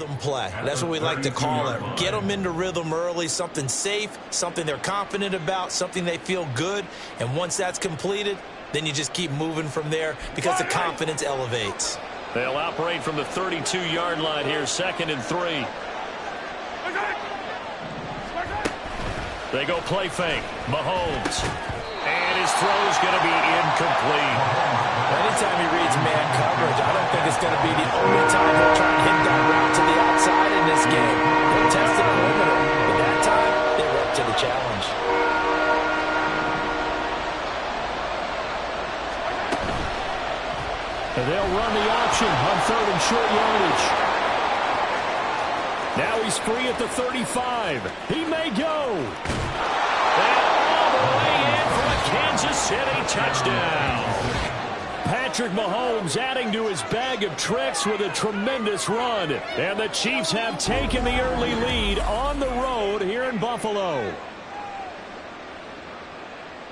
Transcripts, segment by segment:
rhythm play. That's what we like to call it. Get them into rhythm early, something safe, something they're confident about, something they feel good. And once that's completed, then you just keep moving from there because the confidence elevates. They'll operate from the 32-yard line here, 2nd and 3. They go play fake. Mahomes. And his throw's going to be incomplete. Anytime he reads man coverage, I don't think it's going to be the only time he'll try and hit that route to the outside in this game. He'll test the perimeter, but that time, they were up to the challenge. And they'll run the option on 3rd and short yardage. Now he's free at the 35. He may go. And all the way in for a Kansas City touchdown. Patrick Mahomes adding to his bag of tricks with a tremendous run. And the Chiefs have taken the early lead on the road here in Buffalo.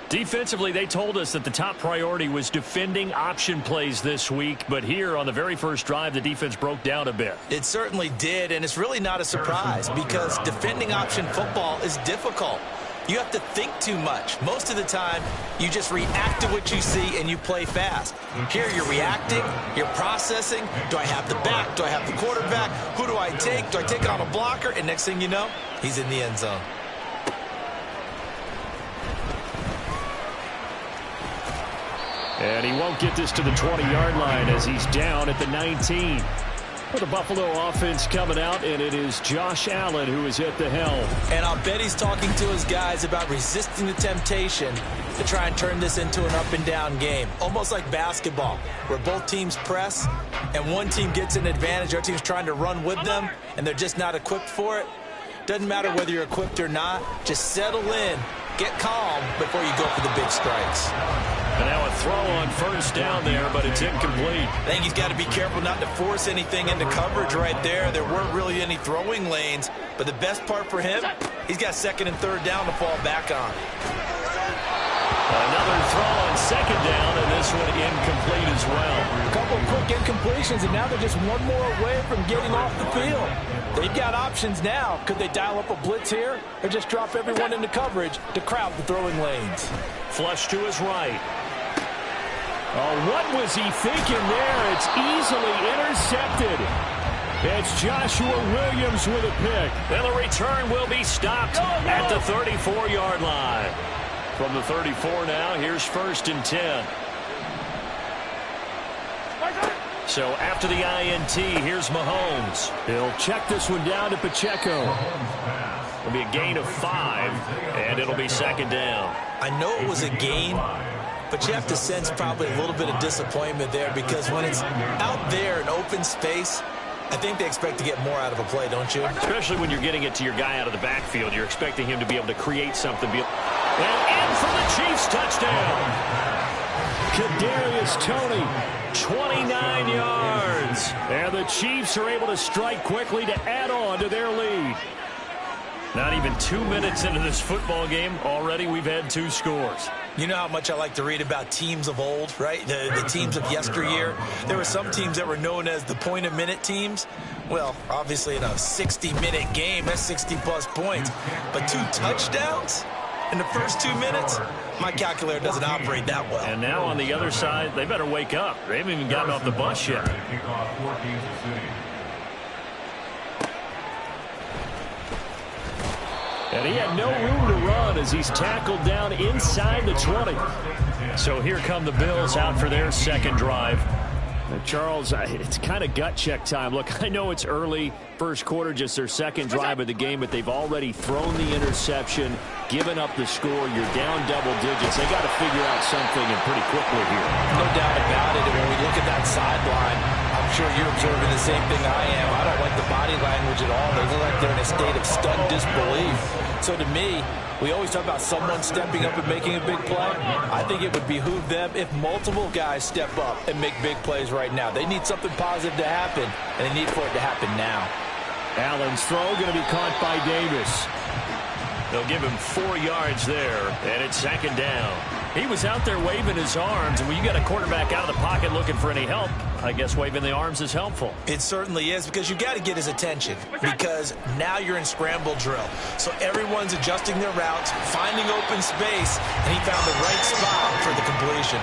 Defensively, they told us that the top priority was defending option plays this week. But here on the very first drive, the defense broke down a bit. It certainly did, and it's really not a surprise because defending option football is difficult. You have to think too much. Most of the time, you just react to what you see and you play fast. Here, you're reacting, you're processing. Do I have the back? Do I have the quarterback? Who do I take? Do I take on a blocker? And next thing you know, he's in the end zone. And he won't get this to the 20-yard line as he's down at the 19. For the Buffalo offense coming out, and it is Josh Allen who is at the helm. And I'll bet he's talking to his guys about resisting the temptation to try and turn this into an up-and-down game. Almost like basketball, where both teams press, and one team gets an advantage. Our team's trying to run with them, and they're just not equipped for it. Doesn't matter whether you're equipped or not. Just settle in, get calm before you go for the big strikes. And now a throw on 1st down there, but it's incomplete. I think he's got to be careful not to force anything into coverage right there. There weren't really any throwing lanes, but the best part for him, he's got 2nd and 3rd down to fall back on. Another throw on 2nd down, and this one incomplete as well. A couple of quick incompletions, and now they're just one more away from getting off the field. They've got options now. Could they dial up a blitz here or just drop everyone into coverage to crowd the throwing lanes? Flush to his right. Oh, what was he thinking there? It's easily intercepted. It's Joshua Williams with a pick. And the return will be stopped at the 34-yard line. From the 34 now, here's 1st and 10. So after the INT, here's Mahomes. He'll check this one down to Pacheco. It'll be a gain of 5, and it'll be 2nd down. I know it was a gain, but you have to sense probably a little bit of disappointment there because when it's out there in open space, I think they expect to get more out of a play, don't you? Especially when you're getting it to your guy out of the backfield. You're expecting him to be able to create something. And in for the Chiefs touchdown. Kadarius Toney, 29 yards. And the Chiefs are able to strike quickly to add on to their lead. Not even 2 minutes into this football game, already we've had 2 scores. You know how much I like to read about teams of old, right? The teams of yesteryear. There were some teams that were known as the point-a-minute teams. Well, obviously in a 60-minute game, that's 60-plus points. But 2 touchdowns in the first 2 minutes? My calculator doesn't operate that well. And now on the other side, they better wake up. They haven't even gotten off the bus yet. And he had no room to run as he's tackled down inside the 20. So here come the Bills out for their 2nd drive. Charles, it's kind of gut check time. Look, I know it's early, first quarter, just their 2nd drive of the game, but they've already thrown the interception, given up the score. You're down double digits. They got to figure out something and pretty quickly here. No doubt about it. And when we look at that sideline, I'm sure you're observing the same thing I am. I don't like the body language at all. They look like they're in a state of stunned disbelief. So to me, we always talk about someone stepping up and making a big play. I think it would behoove them if multiple guys step up and make big plays right now. They need something positive to happen, and they need for it to happen now. Allen's throw going to be caught by Davis. They'll give him 4 yards there, and it's 2nd down. He was out there waving his arms, and when you got a quarterback out of the pocket looking for any help, I guess waving the arms is helpful. It certainly is, because you got to get his attention, because now you're in scramble drill. So everyone's adjusting their routes, finding open space, and he found the right spot for the completion.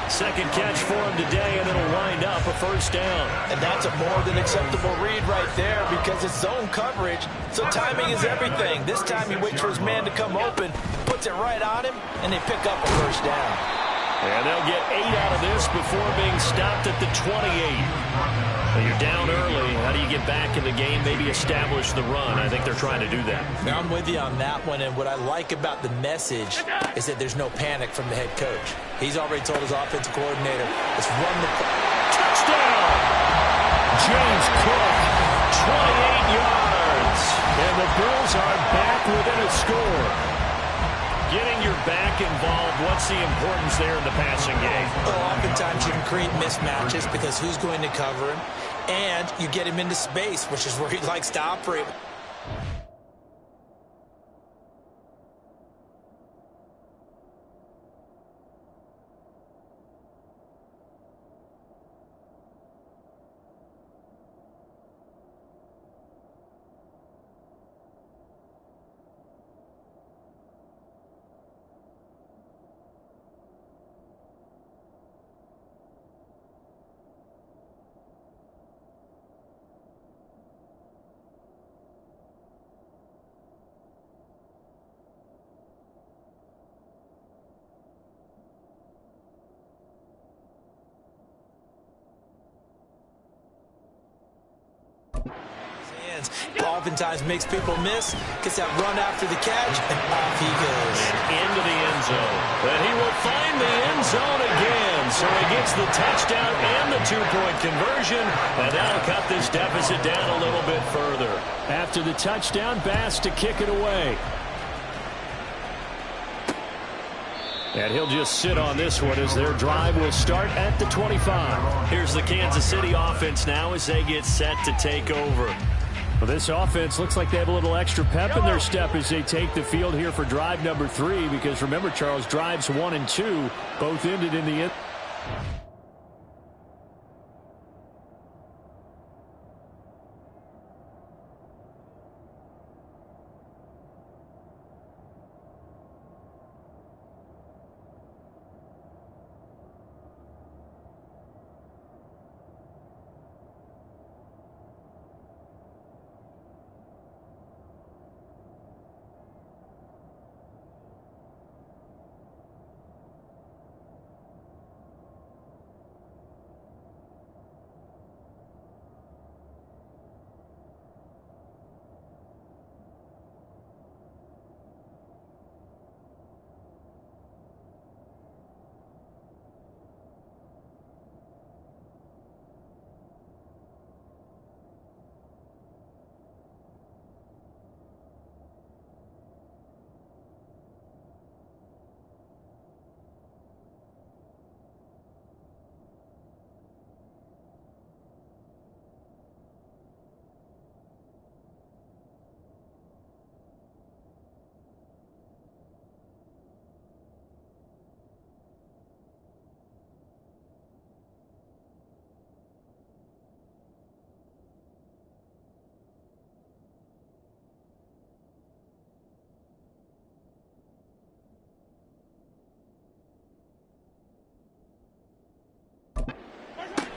Second catch for him today, and it'll wind up a first down. And that's a more than acceptable read right there, because it's zone coverage, so timing is everything. This time he waits for his man to come open, puts it right on him, and they pick up a first down. And they'll get 8 out of this before being stopped at the 28. Well, you're down early. How do you get back in the game, maybe establish the run? I think they're trying to do that. Now, I'm with you on that one, and what I like about the message is that there's no panic from the head coach. He's already told his offensive coordinator, let's run the play. Touchdown! James Cook, 28 yards. And the Bills are back within a score. Getting your back involved, what's the importance there in the passing game? Well, oftentimes you can create mismatches because who's going to cover him, and you get him into space, which is where he likes to operate. Oftentimes makes people miss, gets that run after the catch, and off he goes. Into the end zone. But he will find the end zone again. So he gets the touchdown and the two-point conversion, and that'll cut this deficit down a little bit further. After the touchdown, Bass to kick it away. And he'll just sit on this one as their drive will start at the 25. Here's the Kansas City offense now as they get set to take over. Well, this offense looks like they have a little extra pep in their step as they take the field here for drive number 3, because remember, Charles, drives 1 and 2 both ended in the end.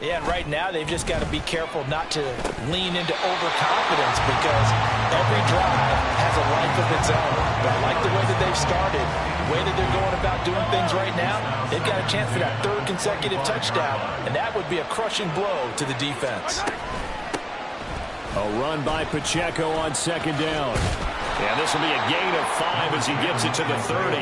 Yeah, and right now they've just got to be careful not to lean into overconfidence, because every drive has a life of its own. But I like the way that they've started, the way that they're going about doing things right now. They've got a chance for that 3rd consecutive touchdown, and that would be a crushing blow to the defense. A run by Pacheco on 2nd down. And this will be a gain of 5 as he gives it to the 30.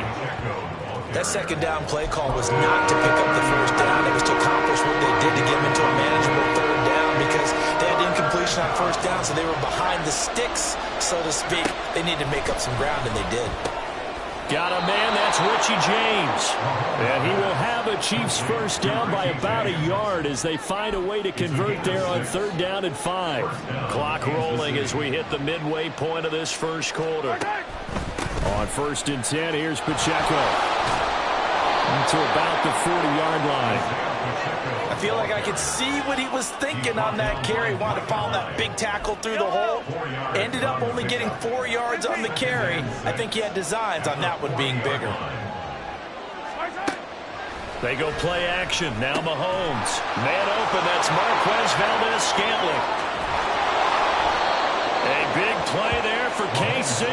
That 2nd down play call was not to pick up the 1st down. It was to accomplish what they did to get them into a manageable 3rd down, because they had incompletion on 1st down, so they were behind the sticks, so to speak. They needed to make up some ground, and they did. Got a man, that's Richie James. And he will have a Chiefs 1st down by about a yard as they find a way to convert there on 3rd down and 5. Clock rolling as we hit the midway point of this 1st quarter. On 1st and 10, here's Pacheco. To about the 40-yard line. I feel like I could see what he was thinking on that carry. Wanted to follow that big tackle through the hole. Ended up only getting 4 yards on the carry. I think he had designs on that one being bigger. They go play action. Now Mahomes. Man open. That's Marquez Valdez-Scantling. A big play there for KC.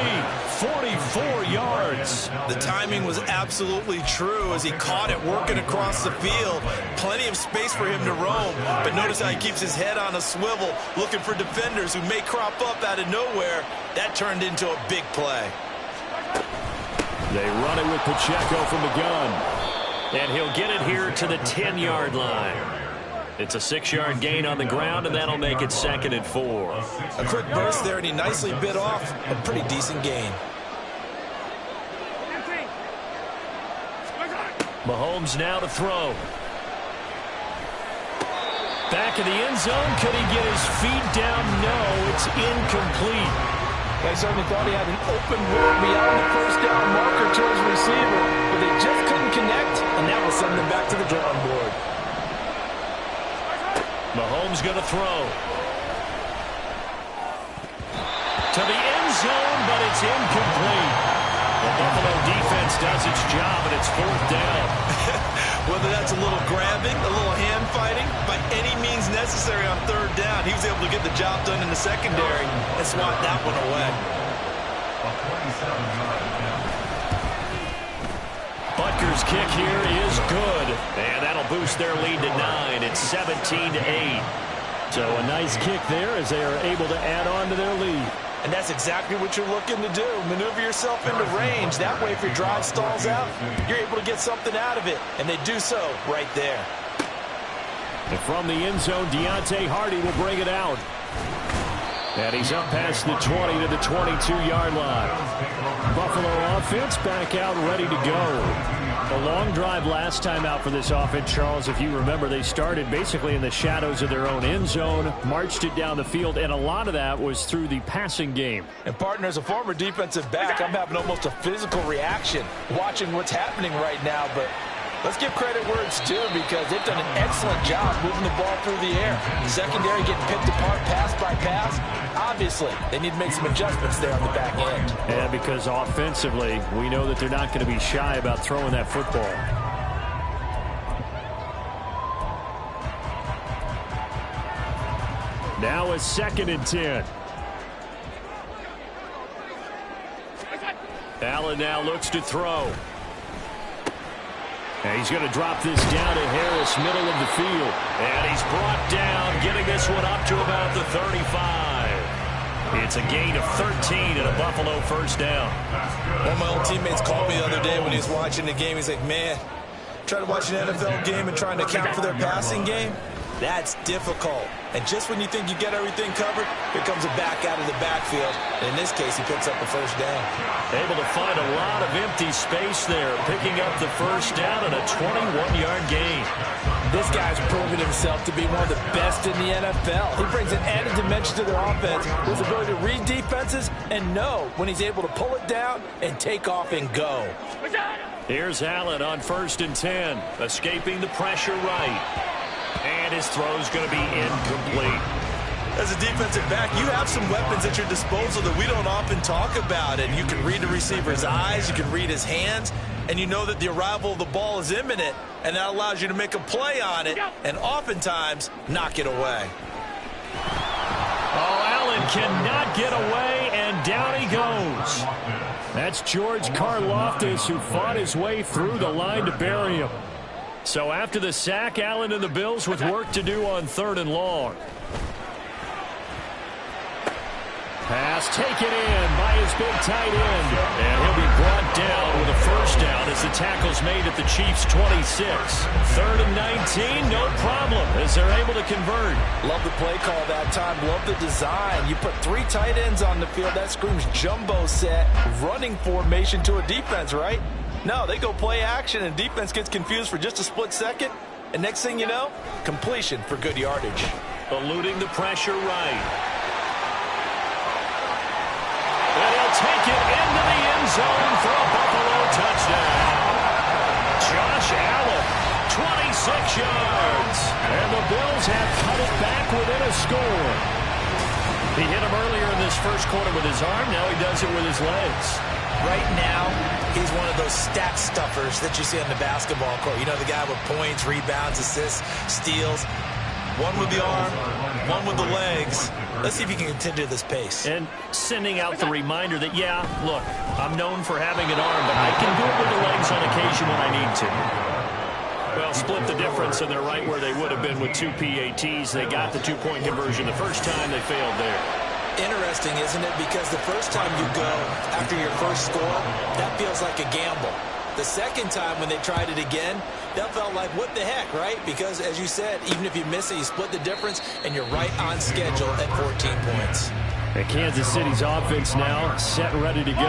44 yards. The timing was absolutely true as he caught it working across the field. Plenty of space for him to roam. But notice how he keeps his head on a swivel, looking for defenders who may crop up out of nowhere. That turned into a big play. They run it with Pacheco from the gun. And he'll get it here to the 10-yard line. It's a 6-yard gain on the ground, and that'll make it 2nd and 4. A quick burst there, and he nicely bit off a pretty decent gain. Mahomes now to throw. Back in the end zone. Could he get his feet down? No, it's incomplete. They certainly thought he had an open road beyond the first down marker to his receiver, but they just couldn't connect, and that will send them back to the drawing board. Mahomes going to throw. To the end zone, but it's incomplete. The Buffalo defense does its job, and it's 4th down. Whether that's a little grabbing, a little hand fighting, by any means necessary on 3rd down, he was able to get the job done in the secondary and swat that one away. Butker's kick here is good, and that'll boost their lead to 9. It's 17-8. So a nice kick there as they are able to add on to their lead. And that's exactly what you're looking to do. Maneuver yourself into range. That way, if your drive stalls out, you're able to get something out of it. And they do so right there. And from the end zone, Deontay Hardy will bring it out. And he's up past the 20 to the 22-yard line. Buffalo offense back out ready to go. A long drive last time out for this offense, Charles. If you remember, they started basically in the shadows of their own end zone, marched it down the field, and a lot of that was through the passing game. And partner, as a former defensive back, I'm having almost a physical reaction watching what's happening right now, but let's give credit where it's due because they've done an excellent job moving the ball through the air. Secondary getting picked apart pass by pass. Obviously, they need to make some adjustments there on the back end. And because offensively, we know that they're not going to be shy about throwing that football. Now a 2nd and 10. Allen now looks to throw. And he's going to drop this down to Harris, middle of the field. And he's brought down, getting this one up to about the 35. It's a gain of 13 and a Buffalo 1st down. One of my old teammates called me the other day when he was watching the game. He's like, man, trying to watch an NFL game and trying to account for their passing game, that's difficult. And just when you think you get everything covered, here comes a back out of the backfield. And in this case, he picks up the 1st down. Able to find a lot of empty space there, picking up the 1st down and a 21-yard gain. This guy's proven himself to be one of the best in the NFL. He brings an added dimension to their offense, his ability to read defenses and know when he's able to pull it down and take off and go. Here's Allen on 1st and 10, escaping the pressure right. And his throw's going to be incomplete. As a defensive back, you have some weapons at your disposal that we don't often talk about. And you can read the receiver's eyes, you can read his hands, and you know that the arrival of the ball is imminent, and that allows you to make a play on it and oftentimes knock it away. Oh, Allen cannot get away, and down he goes. That's George Karlaftis, who fought his way through the line to bury him. So after the sack, Allen and the Bills with work to do on 3rd and long. Pass taken in by his big tight end. And he'll be brought down with a 1st down as the tackle's made at the Chiefs' 26. 3rd and 19, no problem as they're able to convert. Love the play call that time. Love the design. You put 3 tight ends on the field. That screams jumbo set, running formation to a defense, right? No, they go play action, and defense gets confused for just a split second. And next thing you know, completion for good yardage. Eluding the pressure right. And he'll take it into the end zone for a Buffalo touchdown. Josh 26 yards. And the Bills have cut it back within a score. He hit him earlier in this first quarter with his arm. Now he does it with his legs. Right now, he's one of those stat stuffers that you see on the basketball court. You know, the guy with points, rebounds, assists, steals. One with the arm, one with the legs. Let's see if he can continue this pace. And sending out the reminder that, yeah, look, I'm known for having an arm, but I can do it with the legs on occasion when I need to. Well, split the difference, and they're right where they would have been with 2 PATs. They got the two-point conversion the first time. They failed there. Interesting, isn't it? Because the first time you go after your first score, that feels like a gamble. The second time when they tried it again, that felt like, what the heck, right? Because, as you said, even if you miss it, you split the difference, and you're right on schedule at 14 points. And Kansas City's offense now set and ready to go.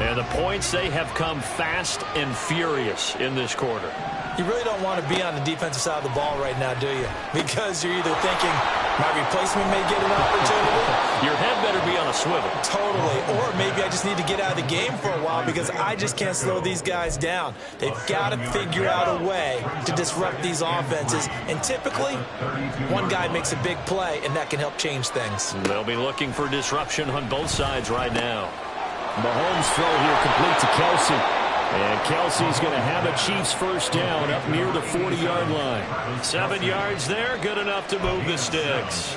And the points, they have come fast and furious in this quarter. You really don't want to be on the defensive side of the ball right now, do you? Because you're either thinking, my replacement may get an opportunity. Your head better be on a swivel. Totally. Or maybe I just need to get out of the game for a while because I just can't slow these guys down. They've got to figure out a way to disrupt these offenses. And typically, one guy makes a big play, and that can help change things. They'll be looking for disruption on both sides right now. Mahomes' throw here complete to Kelsey. And Kelsey's going to have a Chiefs first down up near the 40-yard line. 7 yards there, good enough to move the sticks.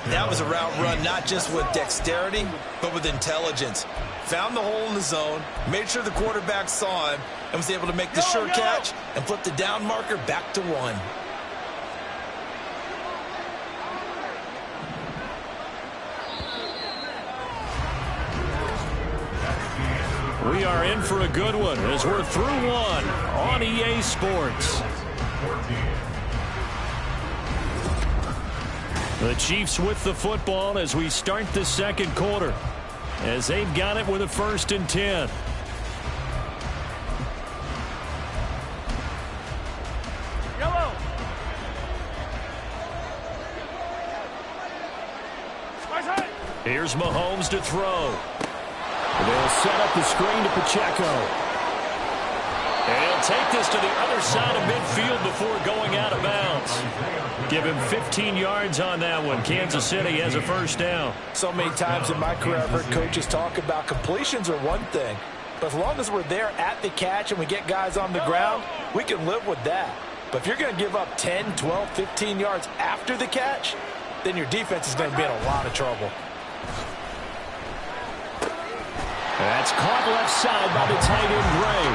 That was a route run not just with dexterity, but with intelligence. Found the hole in the zone, made sure the quarterback saw him, and was able to make the sure catch and flip the down marker back to 1. We are in for a good one as we're through one on EA Sports. The Chiefs with the football as we start the second quarter, as they've got it with a 1st and 10. Yellow. Here's Mahomes to throw. They'll set up the screen to Pacheco. And he'll take this to the other side of midfield before going out of bounds. Give him 15 yards on that one. Kansas City has a first down. So many times in my career, I've heard coaches talk about completions are one thing. But as long as we're there at the catch and we get guys on the ground, we can live with that. But if you're going to give up 10, 12, 15 yards after the catch, then your defense is going to be in a lot of trouble. That's caught left side by the tight end, Gray.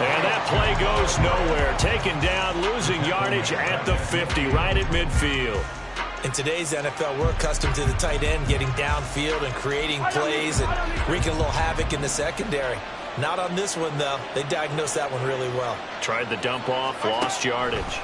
And that play goes nowhere. Taken down, losing yardage at the 50, right at midfield. In today's NFL, we're accustomed to the tight end getting downfield and creating plays and wreaking a little havoc in the secondary. Not on this one, though. They diagnosed that one really well. Tried the dump off, lost yardage.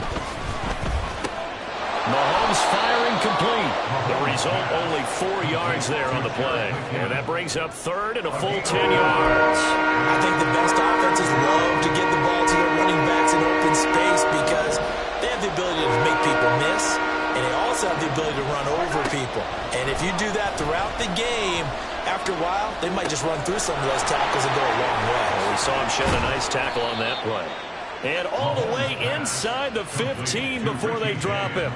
Mahomes firing complete. The result, only 4 yards there on the play. And that brings up 3rd and a full 10 yards. I think the best offenses love to get the ball to their running backs in open space because they have the ability to make people miss, and they also have the ability to run over people. And if you do that throughout the game, after a while, they might just run through some of those tackles and go a long way. Well, we saw him shed a nice tackle on that play. And all the way inside the 15 before they drop him.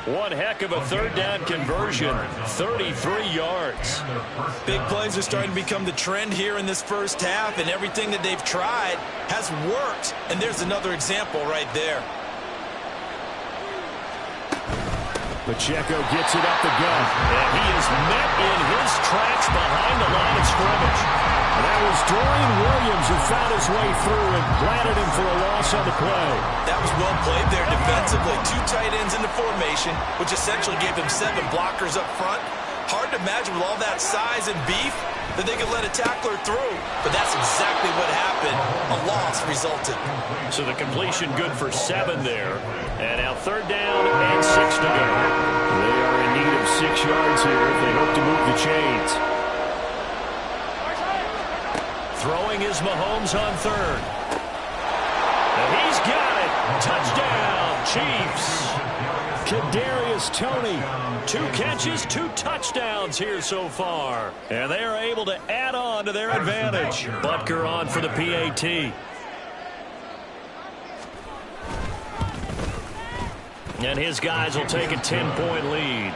One heck of a 3rd down conversion, 33 yards. Big plays are starting to become the trend here in this first half, and everything that they've tried has worked. And there's another example right there. Pacheco gets it up the gut, and he is met in his tracks behind the line of scrimmage. And that was Dorian Williams who found his way through and planted him for a loss on the play. That was well played there defensively. 2 tight ends in the formation, which essentially gave him 7 blockers up front. Hard to imagine with all that size and beef that they could let a tackler through. But that's exactly what happened. A loss resulted. So the completion good for 7 there. And now 3rd down and 6 to go. They are in need of 6 yards here if they hope to move the chains. Throwing is Mahomes on 3rd. And he's got it. Touchdown, Chiefs. Kadarius Toney, 2 catches, 2 touchdowns here so far. And they are able to add on to their advantage. Butker on for the PAT. And his guys will take a 10-point lead.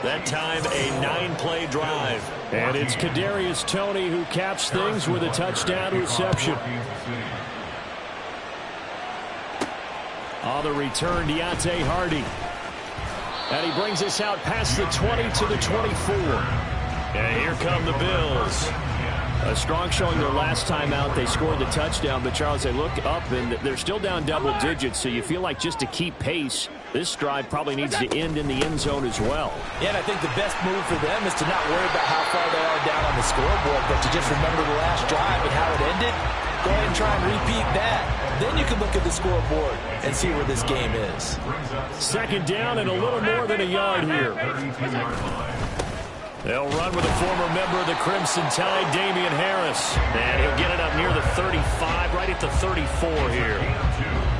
That time, a 9-play drive. And it's Kadarius Toney who caps things with a touchdown reception. On the return, Deontay Hardy. And he brings us out past the 20 to the 24. And here come the Bills. A strong showing their last time out. They scored the touchdown, but Charles, they look up and they're still down double digits, so you feel like just to keep pace, this drive probably needs to end in the end zone as well. Yeah, and I think the best move for them is to not worry about how far they are down on the scoreboard, but to just remember the last drive and how it ended. Go ahead and try and repeat that. Then you can look at the scoreboard and see where this game is. Second down and a little more than a yard here. They'll run with a former member of the Crimson Tide, Damian Harris. And he'll get it up near the 35, right at the 34 here.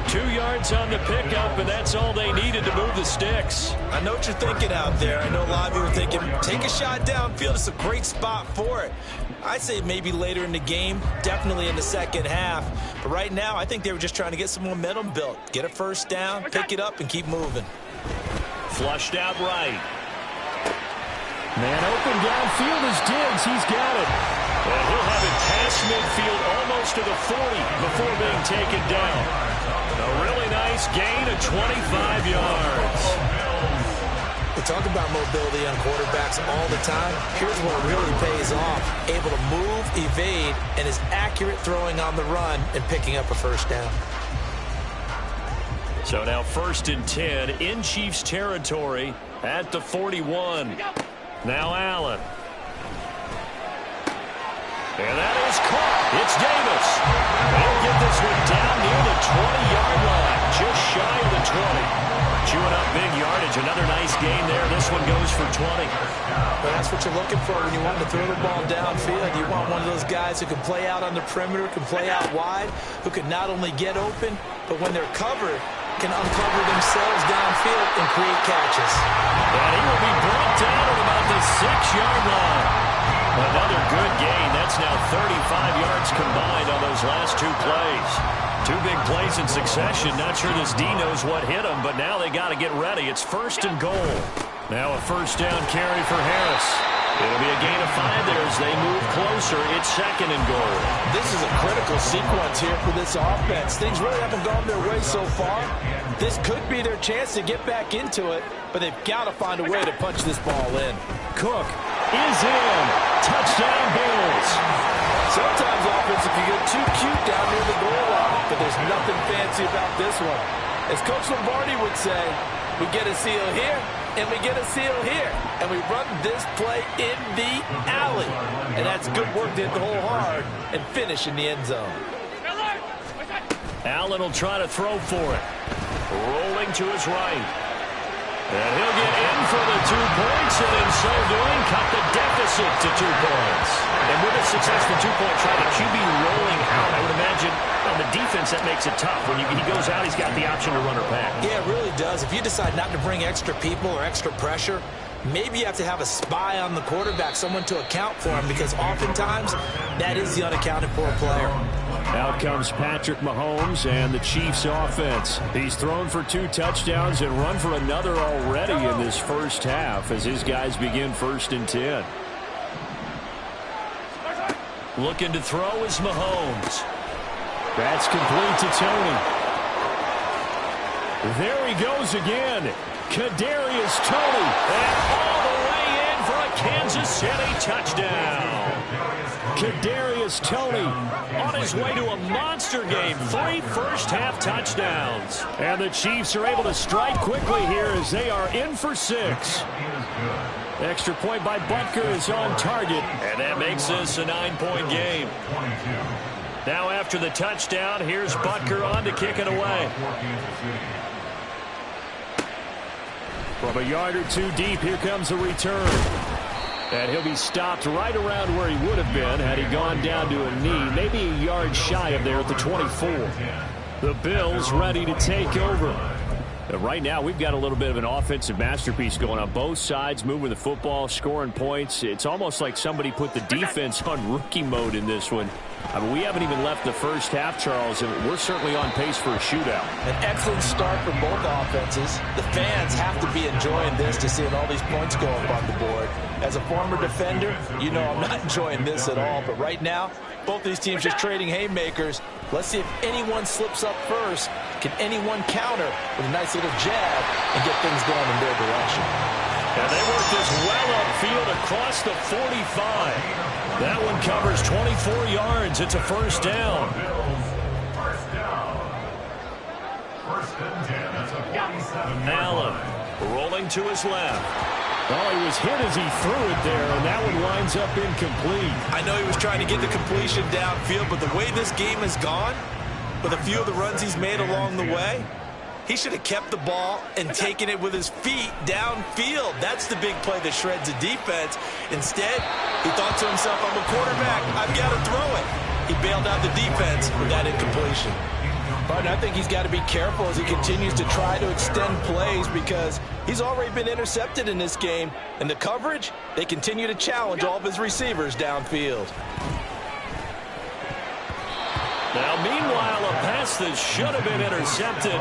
2 yards on the pickup, and that's all they needed to move the sticks. I know what you're thinking out there. I know a lot of you are thinking, take a shot downfield. It's a great spot for it. I'd say maybe later in the game, definitely in the second half. But right now, I think they were just trying to get some momentum built. Get a first down, pick it up, and keep moving. Flushed out right. Man open downfield is Diggs. He's got it. And he'll have it past midfield almost to the 40 before being taken down. A really nice gain of 25 yards. We talk about mobility on quarterbacks all the time. Here's where it really pays off. Able to move, evade, and is accurate throwing on the run and picking up a first down. So now 1st and 10 in Chiefs territory at the 41. Now Allen. And that is caught. It's Davis. They'll get this one down near the 20-yard line, just shy of the 20. Chewing up big yardage. Another nice gain there. This one goes for 20. But that's what you're looking for when you want to throw the ball downfield. You want one of those guys who can play out on the perimeter, can play out wide, who can not only get open, but when they're covered, can uncover themselves downfield and create catches. And he will be brought down at about the 6-yard line. Another good gain. That's now 35 yards combined on those last 2 plays. 2 big plays in succession. Not sure this D knows what hit him, but now they got to get ready. It's 1st and goal. Now a first down carry for Harris. It'll be a gain of 5 there as they move closer. It's 2nd and goal. This is a critical sequence here for this offense. Things really haven't gone their way so far. This could be their chance to get back into it, but they've got to find a way to punch this ball in. Cook is in. Touchdown Bills. Sometimes offense can get too cute down near the goal line, but there's nothing fancy about this one. As Coach Lombardi would say, we get a seal here, and we get a seal here, and we run this play in the alley. And that's good work to hit the hole hard and finish in the end zone. Allen will try to throw for it. Rolling to his right. And he'll get in for the 2 points, and in so doing, cut the deficit to 2 points. And with a successful 2-point try, the QB rolling out, I would imagine on the defense that makes it tough. When he goes out, he's got the option to run or pass. Yeah, it really does. If you decide not to bring extra people or extra pressure, maybe you have to have a spy on the quarterback, someone to account for him, because oftentimes that is the unaccounted for player. Out comes Patrick Mahomes and the Chiefs offense. He's thrown for 2 touchdowns and run for another already in this first half as his guys begin 1st and 10. Looking to throw is Mahomes. That's complete to Toney. There he goes again. Kadarius Toney. And all the way in for a Kansas City touchdown. Kadarius Toney on his way to a monster game. 3 first-half touchdowns. And the Chiefs are able to strike quickly here as they are in for 6. Extra point by Butker is on target. And that makes this a 9-point game. Now after the touchdown, here's Butker on to kick it away. From a yard or 2 deep, here comes the return. And he'll be stopped right around where he would have been had he gone down to a knee, maybe a yard shy of there at the 24. The Bills ready to take over. Right now, we've got a little bit of an offensive masterpiece going on both sides, moving the football, scoring points. It's almost like somebody put the defense on rookie mode in this one. I mean, we haven't even left the first half, Charles, and we're certainly on pace for a shootout. An excellent start for both offenses. The fans have to be enjoying this to seeing all these points go up on the board. As a former defender, you know I'm not enjoying this at all. But right now, both these teams just trading haymakers. Let's see if anyone slips up first. Can anyone counter with a nice little jab and get things going in their direction? And they work this well upfield across the 45. That one covers 24 yards. It's a first down. Allen rolling to his left. Oh, he was hit as he threw it there, and that one winds up incomplete. I know he was trying to get the completion downfield, but the way this game has gone, with a few of the runs he's made along the way, he should have kept the ball and taken it with his feet downfield. That's the big play that shreds the defense. Instead, he thought to himself, I'm a quarterback, I've got to throw it. He bailed out the defense with that incompletion. But I think he's got to be careful as he continues to try to extend plays because he's already been intercepted in this game. And the coverage, they continue to challenge all of his receivers downfield. Now, meanwhile, a pass that should have been intercepted,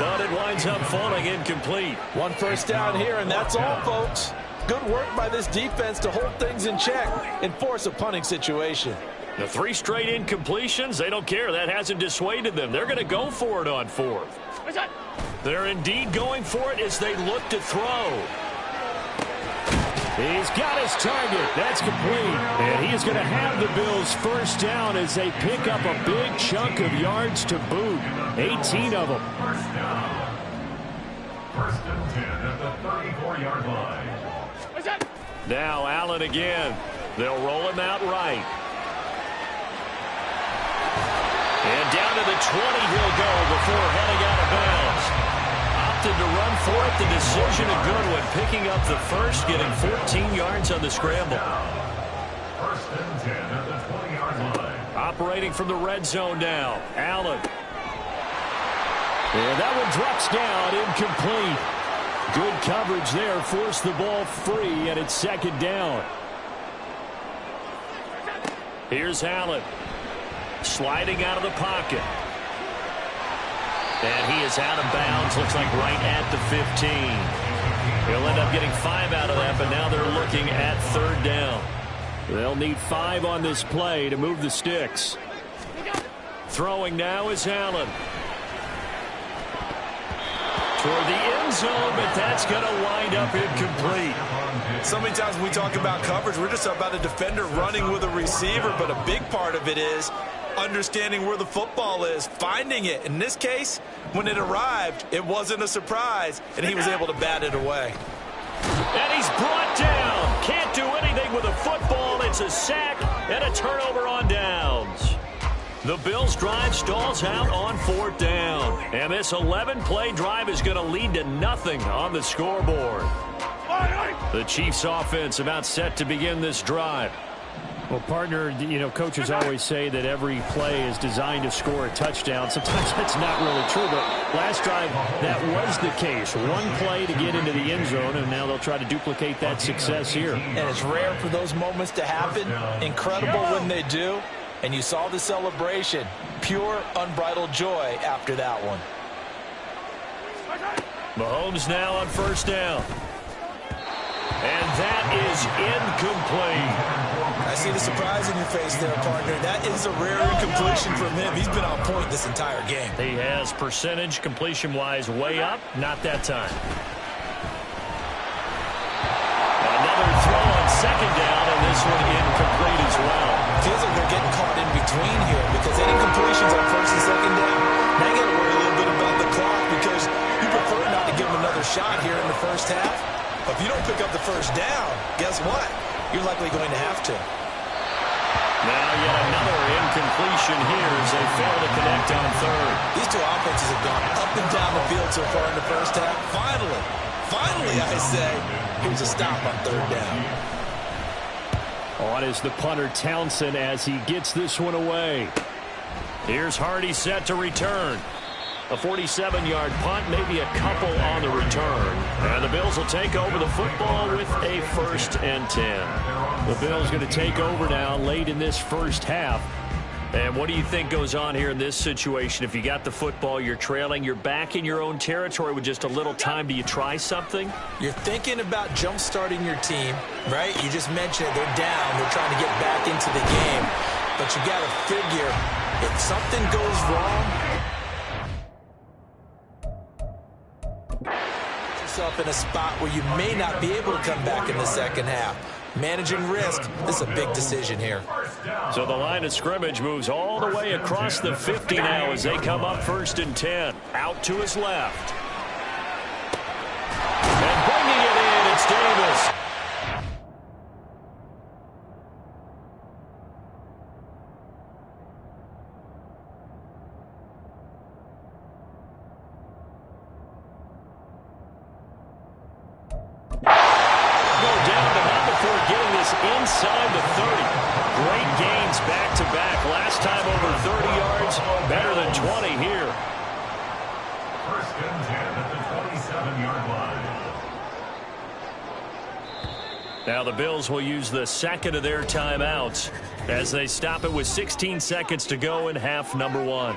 but it winds up falling incomplete. One first down here, and that's all, folks. Good work by this defense to hold things in check and force a punting situation. The 3 straight incompletions, they don't care. That hasn't dissuaded them. They're going to go for it on 4th. They're indeed going for it as they look to throw. He's got his target. That's complete. And he is going to have the Bills first down as they pick up a big chunk of yards to boot. 18 of them. First and 10 at the 34-yard line. Now Allen again. They'll roll him out right. And down to the 20 he'll go before heading out of bounds. Opted to run for it. The decision a good one. Picking up the first, getting 14 yards on the scramble. First and 10 at the 20-yard line. Operating from the red zone now. Allen. And that one drops down, incomplete. Good coverage there. Forced the ball free, and it's second down. Here's Allen. Sliding out of the pocket. And he is out of bounds. Looks like right at the 15. He'll end up getting 5 out of that, but now they're looking at third down. They'll need 5 on this play to move the sticks. Throwing now is Allen. Toward the end zone, but that's going to wind up incomplete. So many times when we talk about coverage, we're just about a defender running with a receiver, but a big part of it is understanding where the football is, finding it. In this case, when it arrived, it wasn't a surprise, and he was able to bat it away. And he's brought down. Can't do anything with a football. It's a sack and a turnover on downs. The Bills' drive stalls out on 4th down. And this 11-play drive is going to lead to nothing on the scoreboard. The Chiefs' offense about set to begin this drive. Well, partner, you know, coaches always say that every play is designed to score a touchdown. Sometimes that's not really true, but last drive, that was the case. One play to get into the end zone, and now they'll try to duplicate that success here. And it's rare for those moments to happen. Incredible when they do. And you saw the celebration. Pure, unbridled joy after that one. Mahomes now on first down. And that is incomplete. I see the surprise in your face there, partner. That is a rare incompletion from him. He's been on point this entire game. He has percentage completion-wise way up. Not that time. Another throw on second down, and this one incomplete as well. Feels like they're getting caught in between here because any completions on first and second down, now you got to worry a little bit about the clock because you prefer not to give him another shot here in the first half. But if you don't pick up the first down, guess what? You're likely going to have to. Now yet another incompletion here as they fail to connect on third. These two offenses have gone up and down the field so far in the first half. Finally, I say, here's a stop on third down. On is the punter Townsend as he gets this one away. Here's Hardy set to return. A 47-yard punt, maybe a couple on the return. And the Bills will take over the football with a 1st and 10. The Bills going to take over now late in this first half. And what do you think goes on here in this situation? If you got the football, you're trailing, you're back in your own territory with just a little time. Do you try something? You're thinking about jump-starting your team, right? You just mentioned it. They're down. They're trying to get back into the game. But you got to figure if something goes wrong, yourself in a spot where you may not be able to come back in the second half. Managing risk, this is a big decision here. So the line of scrimmage moves all the way across the 50 now as they come up 1st and 10. Out to his left. And bringing it in, it's Davis. Inside the 30. Great gains back-to-back. Last time over 30 yards, better than 20 here. 1st and 10 at the 27-yard line. Now the Bills will use the second of their timeouts as they stop it with 16 seconds to go in half number 1.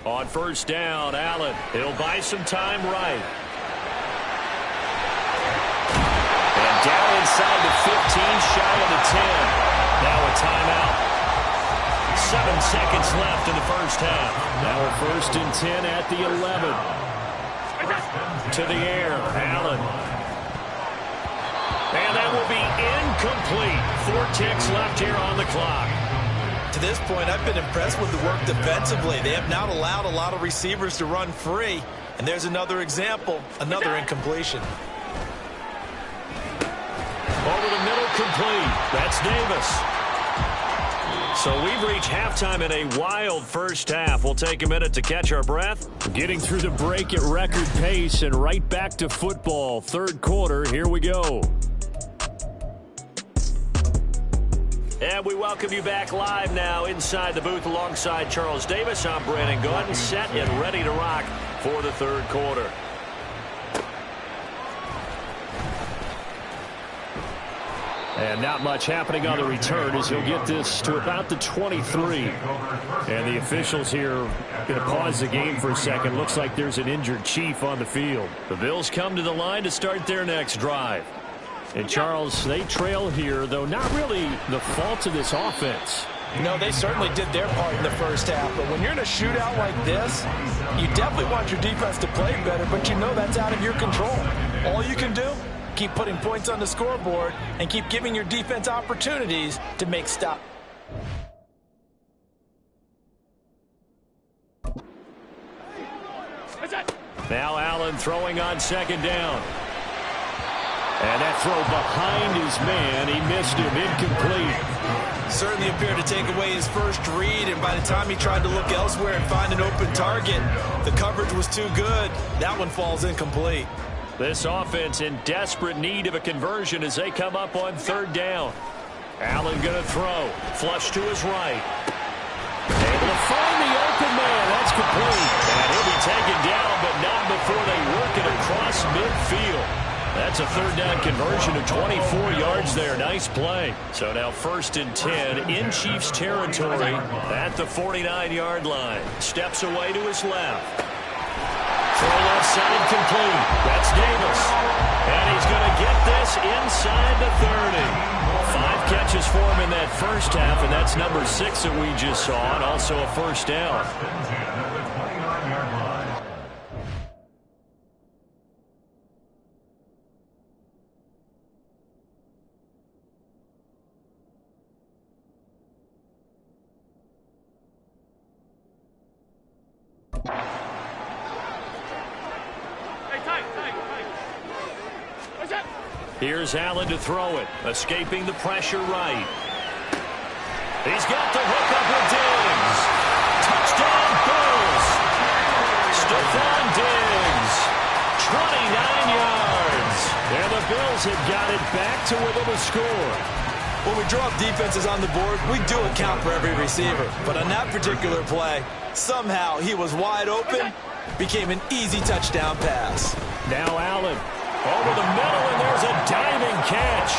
On 1st down, Allen. He'll buy some time right. And down inside the 15, shy of the 10. Now a timeout. 7 seconds left in the first half. Now a 1st and 10 at the 11. To the air, Allen. And that will be incomplete. 4 ticks left here on the clock. To this point, I've been impressed with the work defensively. They have not allowed a lot of receivers to run free. And there's another example, another incompletion. Over the middle, complete. That's Davis. So we've reached halftime in a wild first half. We'll take a minute to catch our breath. Getting through the break at record pace and right back to football. 3rd quarter, here we go. And we welcome you back live now inside the booth alongside Charles Davis. I'm Brandon Gunn, set and ready to rock for the 3rd quarter. And not much happening on the return as he'll get this to about the 23. And the officials here going to pause the game for a second. Looks like there's an injured Chief on the field. The Bills come to the line to start their next drive. And, Charles, they trail here, though not really the fault of this offense. No, they certainly did their part in the first half. But when you're in a shootout like this, you definitely want your defense to play better, but you know that's out of your control. All you can do, keep putting points on the scoreboard and keep giving your defense opportunities to make stops. Now Allen throwing on 2nd down. And that throw behind his man, he missed him, incomplete. Certainly appeared to take away his first read, and by the time he tried to look elsewhere and find an open target, the coverage was too good. That one falls incomplete. This offense in desperate need of a conversion as they come up on 3rd down. Allen going to throw. Flush to his right. Able to find the open man. That's complete. And he'll be taken down, but not before they work it across midfield. That's a 3rd down conversion of 24 yards there. Nice play. So now 1st and 10 in Chiefs territory at the 49-yard line. Steps away to his left. Throw left side complete. That's Davis. And he's going to get this inside the 30. 5 catches for him in that first half, and that's number 6 that we just saw, and also a 1st down. Here's Allen to throw it, escaping the pressure right. He's got the hook up with Diggs. Touchdown, Bills. Stephon Diggs, 29 yards. And the Bills Bills have got it back to within a score. When we draw up defenses on the board, we do account for every receiver. But on that particular play, somehow he was wide open, became an easy touchdown pass. Now Allen over the middle, and there's a diving catch.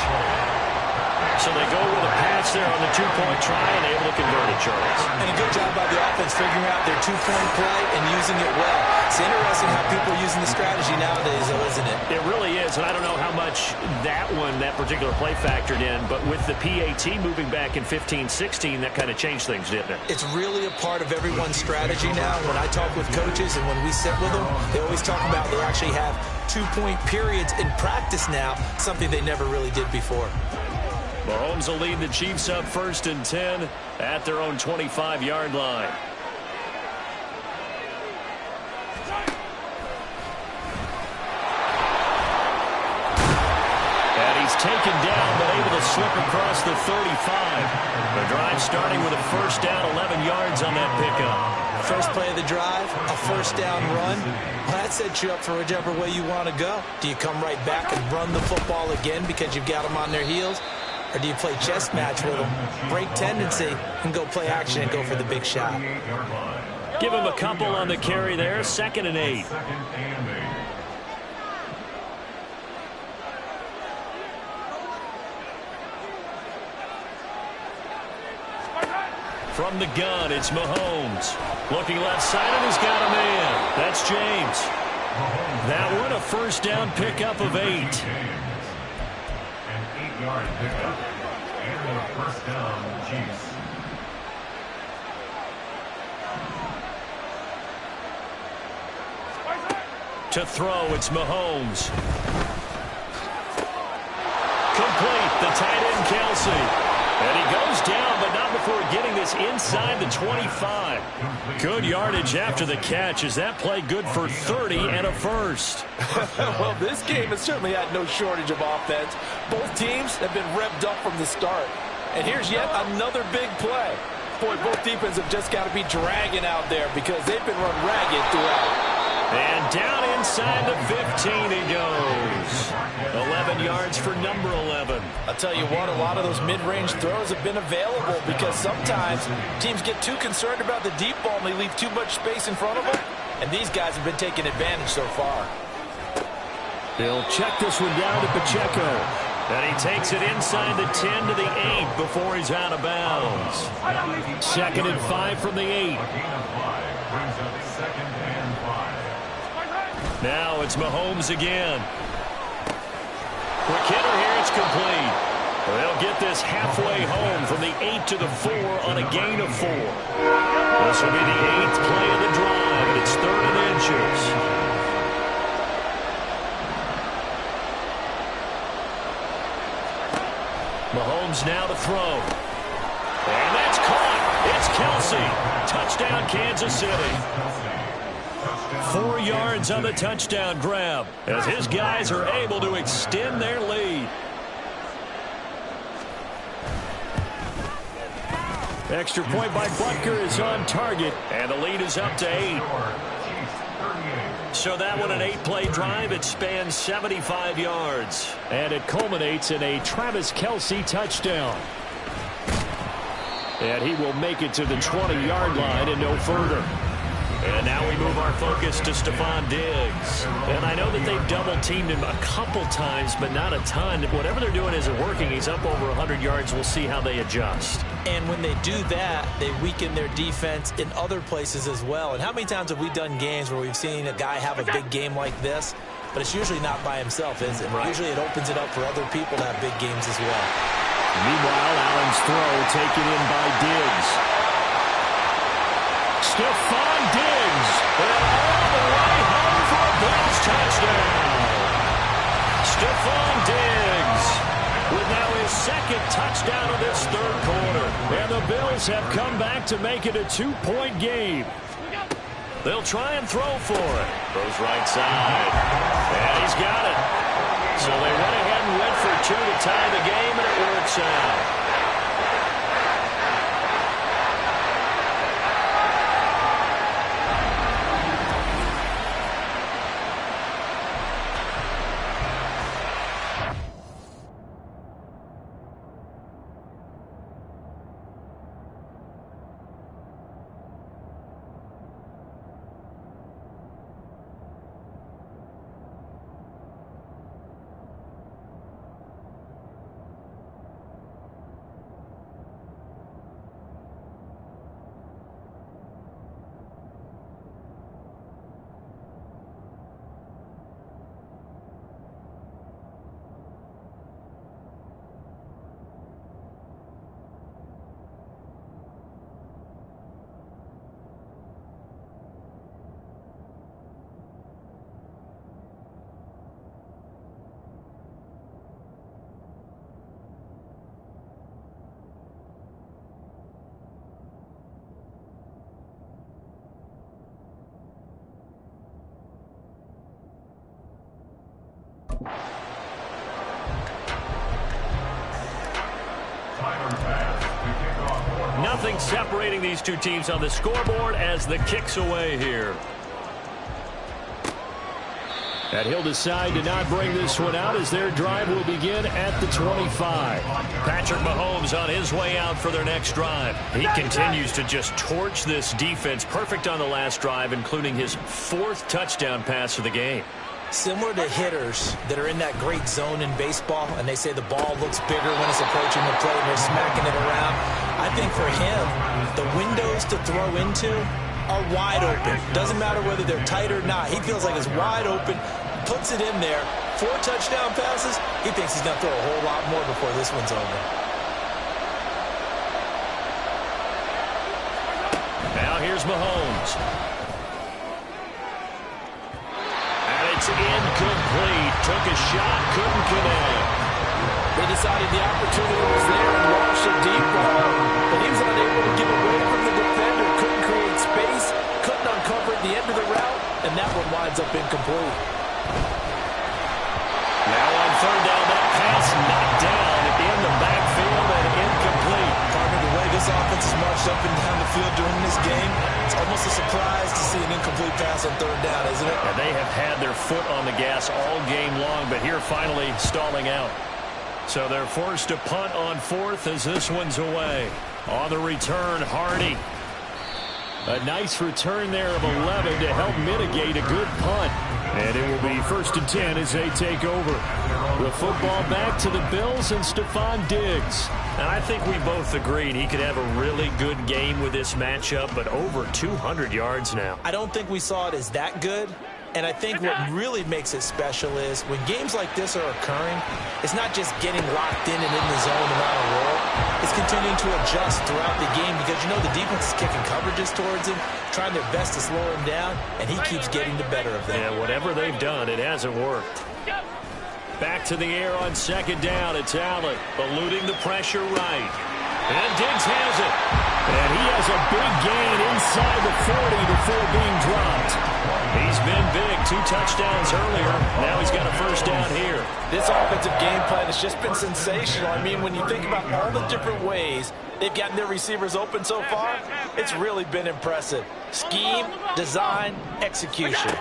So they go with a pass there on the two-point try and able to convert it, Charles. And a good job by the offense figuring out their two-point play and using it well. It's interesting how people are using the strategy nowadays, though, isn't it? It really is, and I don't know how much that particular play factored in, but with the PAT moving back in 15-16, that kind of changed things, didn't it? It's really a part of everyone's strategy now. When I talk with coaches and when we sit with them, they always talk about they actually have two-point periods in practice now, something they never really did before. Mahomes will lead the Chiefs up 1st and 10 at their own 25-yard line. And he's taken down, but able to slip across the 35. The drive starting with a first down, 11 yards on that pickup. First play of the drive, a first down run. Well, that sets you up for whichever way you want to go. Do you come right back and run the football again because you've got them on their heels? Or do you play chess match with them, break tendency, and go play action and go for the big shot? Give him a couple on the carry there, 2nd and 8. From the gun, it's Mahomes. Looking left side, and he's got a man. That's James. That one, a first down pickup of 8. 8-yard pickup. And a first down, Chiefs. To throw, it's Mahomes. Complete, the tight end, Kelsey. And he goes down, but not before getting this inside the 25. Good yardage after the catch. Is that play good for 30 and a first? Well, this game has certainly had no shortage of offense. Both teams have been revved up from the start. And here's yet another big play. Boy, both defenses have just got to be dragging out there because they've been run ragged throughout. And down inside the 15 he goes. 11 yards for number 11. I'll tell you what, a lot of those mid-range throws have been available because sometimes teams get too concerned about the deep ball and they leave too much space in front of them. And these guys have been taking advantage so far. They'll check this one down to Pacheco. And he takes it inside the 10 to the 8 before he's out of bounds. 2nd and 5 from the 8. Now it's Mahomes again. Quick hitter here, it's complete. They'll get this halfway home from the 8 to the 4 on a gain of 4. This will be the 8th play of the drive, and it's 3rd and inches. Mahomes now to throw. And that's caught. It's Kelsey. Touchdown, Kansas City. 4 yards on the touchdown grab as his guys are able to extend their lead. Extra point by Butker is on target, and the lead is up to 8. So that one, an 8-play drive. It spans 75 yards. And it culminates in a Travis Kelce touchdown. And he will make it to the 20-yard line and no further. And now we move our focus to Stephon Diggs. And I know that they've double-teamed him a couple times, but not a ton. Whatever they're doing isn't working. He's up over 100 yards. We'll see how they adjust. And when they do that, they weaken their defense in other places as well. And how many times have we done games where we've seen a guy have a big game like this, but it's usually not by himself, is it? Right. Usually it opens it up for other people to have big games as well. Meanwhile, Allen's throw taken in by Diggs. Stephon Diggs, and all the way home for a Bills touchdown. Stephon Diggs with now his 2nd touchdown of this 3rd quarter. And the Bills have come back to make it a 2-point game. They'll try and throw for it. Throws right side. And he's got it. So they went ahead and went for 2 to tie the game, and it works out. Nothing separating these two teams on the scoreboard as the kick's away here. And he'll decide to not bring this one out as their drive will begin at the 25. Patrick Mahomes on his way out for their next drive. He continues to just torch this defense. Perfect on the last drive, including his 4th touchdown pass of the game. Similar to hitters that are in that great zone in baseball, and they say the ball looks bigger when it's approaching the plate and they're smacking it around. I think for him, the windows to throw into are wide open. Doesn't matter whether they're tight or not. He feels like it's wide open, puts it in there. 4 touchdown passes. He thinks he's going to throw a whole lot more before this one's over. Now here's Mahomes. And it's incomplete. Took a shot, couldn't connect. They decided the opportunity was there and launched a deep ball, but he was unable to get away from the defender. Couldn't create space, couldn't uncover at the end of the route, and that one winds up incomplete. Now on 3rd down, that pass knocked down in the backfield and incomplete. Partner, the way this offense has marched up and down the field during this game, it's almost a surprise to see an incomplete pass on 3rd down, isn't it? And they have had their foot on the gas all game long, but here finally stalling out. So they're forced to punt on 4th as this one's away. On the return, Hardy. A nice return there of 11 to help mitigate a good punt. And it will be 1st and 10 as they take over. The football back to the Bills and Stephon Diggs. And I think we both agreed he could have a really good game with this matchup, but over 200 yards now. I don't think we saw it as that good. And I think what really makes it special is when games like this are occurring, it's not just getting locked in and in the zone and on a roll. It's continuing to adjust throughout the game because, you know, the defense is kicking coverages towards him, trying their best to slow him down, and he keeps getting the better of them. Yeah, whatever they've done, it hasn't worked. Back to the air on 2nd down. It's Allen eluding the pressure right. And Diggs has it. And he has a big gain inside the 40 before being dropped. He's been big. 2 touchdowns earlier. Now he's got a 1st down here. This offensive game plan has just been sensational. I mean, when you think about all the different ways they've gotten their receivers open so far, it's really been impressive. Scheme, design, execution.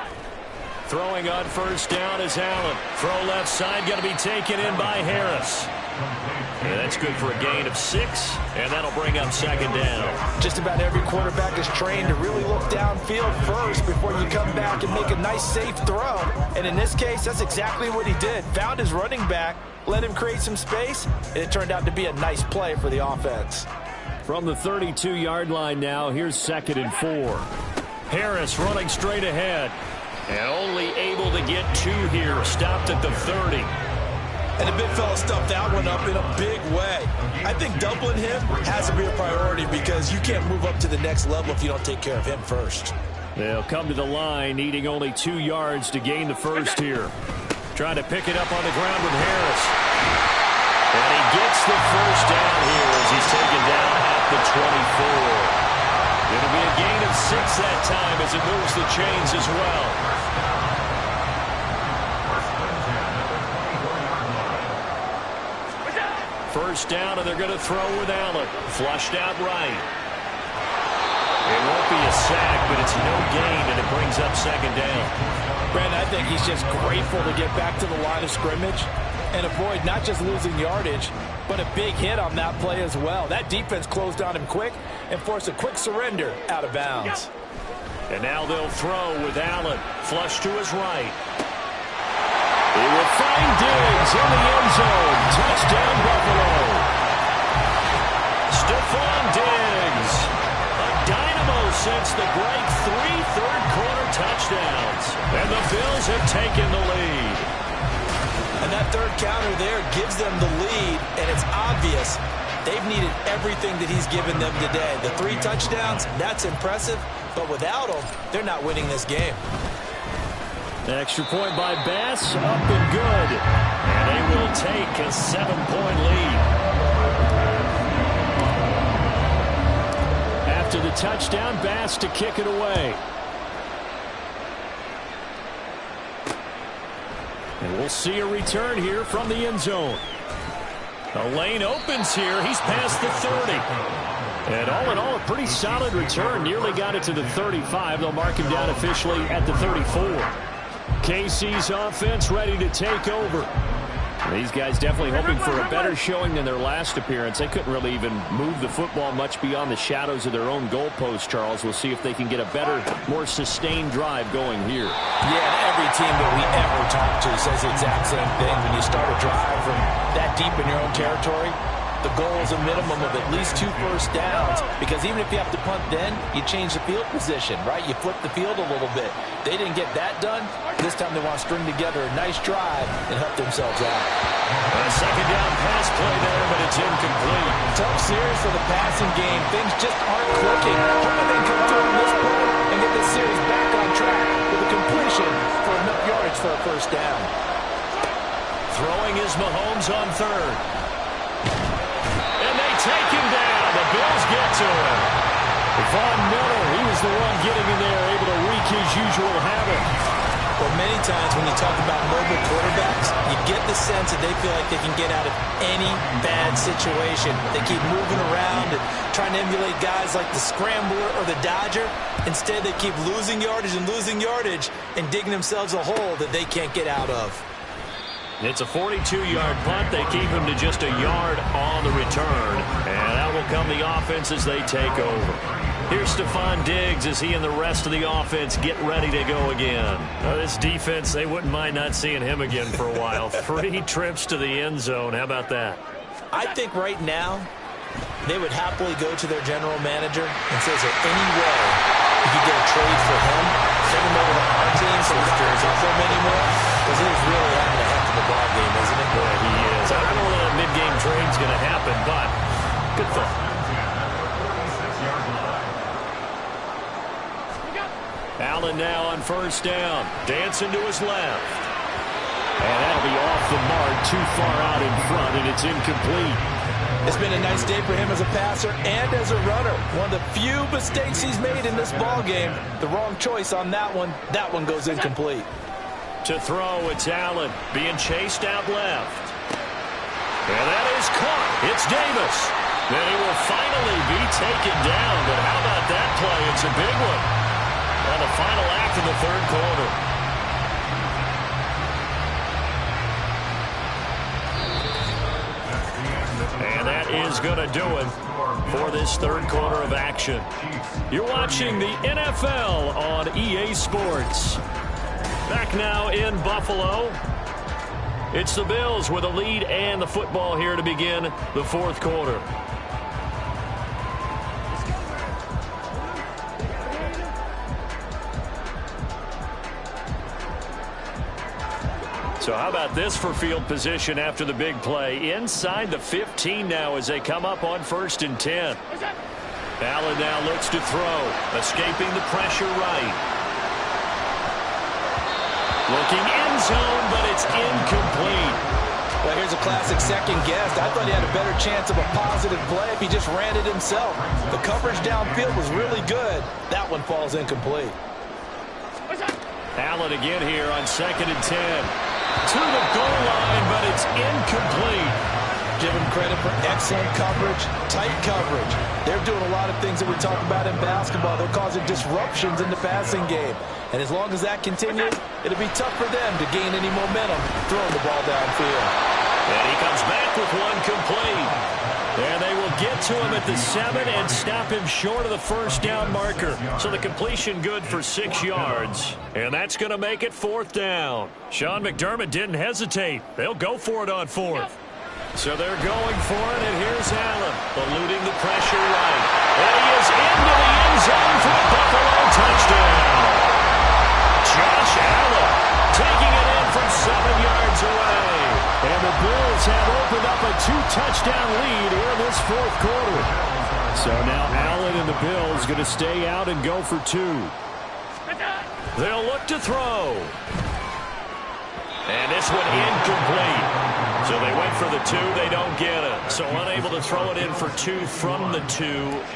Throwing on 1st down is Allen. Throw left side, going to be taken in by Harris. And that's good for a gain of 6, and that'll bring up 2nd down. Just about every quarterback is trained to really look downfield first before you come back and make a nice, safe throw. And in this case, that's exactly what he did. Found his running back, let him create some space, and it turned out to be a nice play for the offense. From the 32-yard line now, here's 2nd and 4. Harris running straight ahead. And only able to get 2 here. Stopped at the 30. And the big fella stuffed that one up in a big way. I think doubling him has to be a priority because you can't move up to the next level if you don't take care of him first. They'll come to the line, needing only 2 yards to gain the 1st here. Trying to pick it up on the ground with Harris. And he gets the 1st down here as he's taken down at the 24. It'll be a gain of 6 that time as it moves the chains as well. 1st down, and they're going to throw with Allen. Flushed out right. It won't be a sack, but it's no gain, and it brings up 2nd down. Brandon, I think he's just grateful to get back to the line of scrimmage and avoid not just losing yardage, but a big hit on that play as well. That defense closed on him quick and forced a quick surrender out of bounds. And now they'll throw with Allen. Flush to his right. He will find Diggs in the end zone. Touchdown, Buffalo. Stephon Diggs. A dynamo since the break. 3 third-quarter touchdowns. And the Bills have taken the lead. And that 3rd counter there gives them the lead, and it's obvious they've needed everything that he's given them today. The 3 touchdowns, that's impressive, but without him, they're not winning this game. Extra point by Bass, up and good. And they will take a 7-point lead. After the touchdown, Bass to kick it away. And we'll see a return here from the end zone. A lane opens here. He's past the 30. And all in all, a pretty solid return. Nearly got it to the 35. They'll mark him down officially at the 34. KC's offense ready to take over. These guys definitely hoping for a better showing than their last appearance. They couldn't really even move the football much beyond the shadows of their own goalpost, Charles. We'll see if they can get a better, more sustained drive going here. Yeah, every team that we ever talk to says the exact same thing. When you start a drive from that deep in your own territory, the goal is a minimum of at least 2 first downs, because even if you have to punt then, you change the field position, right? You flip the field a little bit. They didn't get that done. This time they want to string together a nice drive and help themselves out. A second down pass play there, but it's incomplete. Tough series for the passing game. Things just aren't clicking. Hoping they come through on this play and get this series back on track with a completion for enough yardage for a first down. Throwing is Mahomes on third. Take him down. The Bills get to him. Von Miller, he was the one getting in there, able to wreak his usual havoc. Well, many times when you talk about mobile quarterbacks, you get the sense that they feel like they can get out of any bad situation. They keep moving around and trying to emulate guys like the Scrambler or the Dodger. Instead, they keep losing yardage and digging themselves a hole that they can't get out of. It's a 42-yard punt. They keep him to just a yard on the return. And that will come the offense as they take over. Here's Stephon Diggs as he and the rest of the offense get ready to go again. This defense, they wouldn't mind not seeing him again for a while. 3 trips to the end zone. How about that? I think right now they would happily go to their general manager and say, is there any way you could get a trade for him? Send him over to our team so he's not for him anymore? Because he's really having a heck of a ball game, isn't it? Boy, he is. I don't know that a mid-game trade's going to happen, but good thought. Allen now on first down. Dancing to his left. And that'll be off the mark, too far out in front, and it's incomplete. It's been a nice day for him as a passer and as a runner. One of the few mistakes he's made in this ball game. The wrong choice on that one. That one goes incomplete. To throw, it's Allen being chased out left. And that is caught. It's Davis. Then he will finally be taken down. But how about that play? It's a big one. On the final act of the third quarter. And that is going to do it for this third quarter of action. You're watching the NFL on EA Sports. Back now in Buffalo. It's the Bills with a lead and the football here to begin the fourth quarter. So how about this for field position after the big play? Inside the 15 now as they come up on 1st and 10. Allen now looks to throw. Escaping the pressure right. Looking end zone, but it's incomplete. Well, here's a classic second guess. I thought he had a better chance of a positive play if he just ran it himself. The coverage downfield was really good. That one falls incomplete. Allen again here on 2nd and 10. To the goal line, but it's incomplete. Give him credit for excellent coverage, tight coverage. They're doing a lot of things that we talk about in basketball. They're causing disruptions in the passing game. And as long as that continues, it'll be tough for them to gain any momentum throwing the ball downfield. And he comes back with one complete. And they will get to him at the 7 and stop him short of the first down marker. So the completion good for 6 yards. And that's going to make it 4th down. Sean McDermott didn't hesitate. They'll go for it on 4th. So they're going for it, and here's Allen, eluding the pressure right. And he is into the end zone for a Buffalo touchdown. Josh Allen taking it in from 7 yards away. And the Bills have opened up a 2-touchdown lead here in this fourth quarter. So now Allen and the Bills going to stay out and go for 2. They'll look to throw. And this one incomplete. So they went for the 2. They don't get it. So unable to throw it in for 2 from the 2.